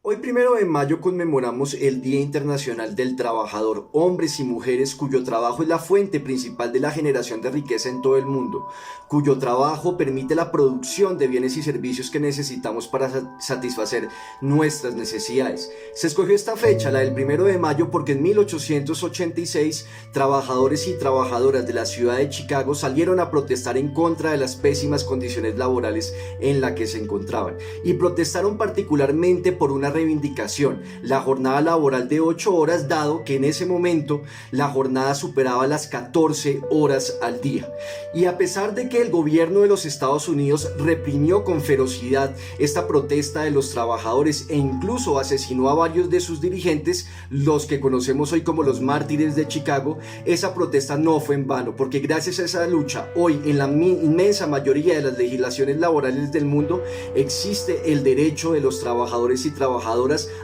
Hoy 1 de mayo conmemoramos el Día Internacional del Trabajador, hombres y mujeres cuyo trabajo es la fuente principal de la generación de riqueza en todo el mundo, cuyo trabajo permite la producción de bienes y servicios que necesitamos para satisfacer nuestras necesidades. Se escogió esta fecha, la del 1 de mayo, porque en 1886 trabajadores y trabajadoras de la ciudad de Chicago salieron a protestar en contra de las pésimas condiciones laborales en las que se encontraban, y protestaron particularmente por una reivindicación, la jornada laboral de 8 horas, dado que en ese momento la jornada superaba las 14 horas al día. Y a pesar de que el gobierno de los Estados Unidos reprimió con ferocidad esta protesta de los trabajadores e incluso asesinó a varios de sus dirigentes, los que conocemos hoy como los mártires de Chicago, esa protesta no fue en vano, porque gracias a esa lucha, hoy en la inmensa mayoría de las legislaciones laborales del mundo existe el derecho de los trabajadores y trabajadoras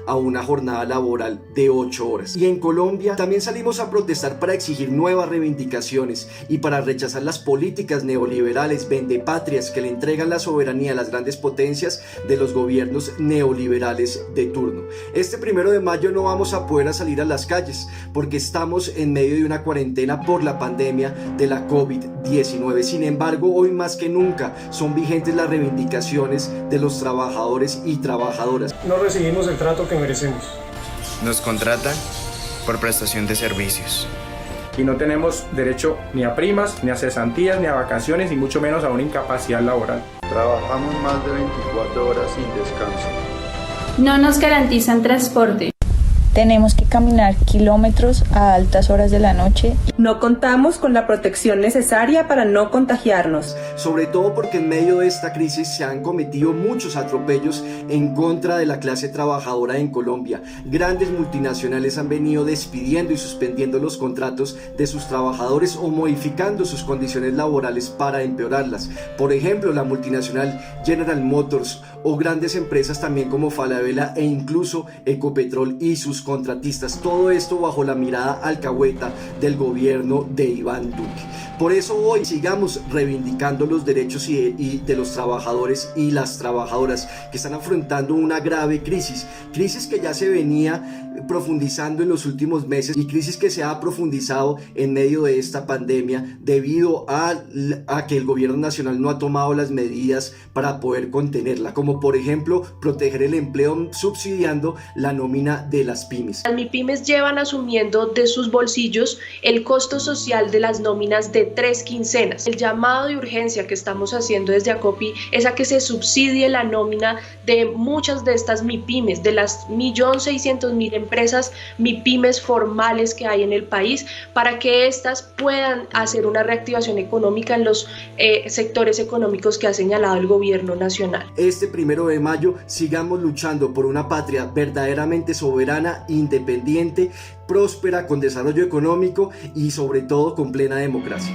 a una jornada laboral de 8 horas. Y en Colombia también salimos a protestar para exigir nuevas reivindicaciones y para rechazar las políticas neoliberales vendepatrias que le entregan la soberanía a las grandes potencias de los gobiernos neoliberales de turno. Este 1 de mayo no vamos a poder salir a las calles porque estamos en medio de una cuarentena por la pandemia de la COVID-19. Sin embargo, hoy más que nunca son vigentes las reivindicaciones de los trabajadores y trabajadoras. No recibimos el trato que merecemos. Nos contratan por prestación de servicios. Y no tenemos derecho ni a primas, ni a cesantías, ni a vacaciones, y mucho menos a una incapacidad laboral. Trabajamos más de 24 horas sin descanso. No nos garantizan transporte. Tenemos que caminar kilómetros a altas horas de la noche. No contamos con la protección necesaria para no contagiarnos. Sobre todo porque en medio de esta crisis se han cometido muchos atropellos en contra de la clase trabajadora en Colombia. Grandes multinacionales han venido despidiendo y suspendiendo los contratos de sus trabajadores o modificando sus condiciones laborales para empeorarlas. Por ejemplo, la multinacional General Motors o grandes empresas también como Falabella e incluso Ecopetrol y sus contratistas. Todo esto bajo la mirada alcahueta del gobierno de Iván Duque. Por eso hoy sigamos reivindicando los derechos y de los trabajadores y las trabajadoras que están afrontando una grave crisis que ya se venía profundizando en los últimos meses y crisis que se ha profundizado en medio de esta pandemia debido a que el gobierno nacional no ha tomado las medidas para poder contenerla, como por ejemplo proteger el empleo subsidiando la nómina de las pymes. Las MIPYMES llevan asumiendo de sus bolsillos el costo social de las nóminas de 3 quincenas. El llamado de urgencia que estamos haciendo desde ACOPI es a que se subsidie la nómina de muchas de estas MIPYMES, de las 1.600.000 empresas MIPYMES formales que hay en el país, para que éstas puedan hacer una reactivación económica en los sectores económicos que ha señalado el gobierno nacional. Este 1 de mayo sigamos luchando por una patria verdaderamente soberana, independiente, próspera, con desarrollo económico y sobre todo con plena democracia.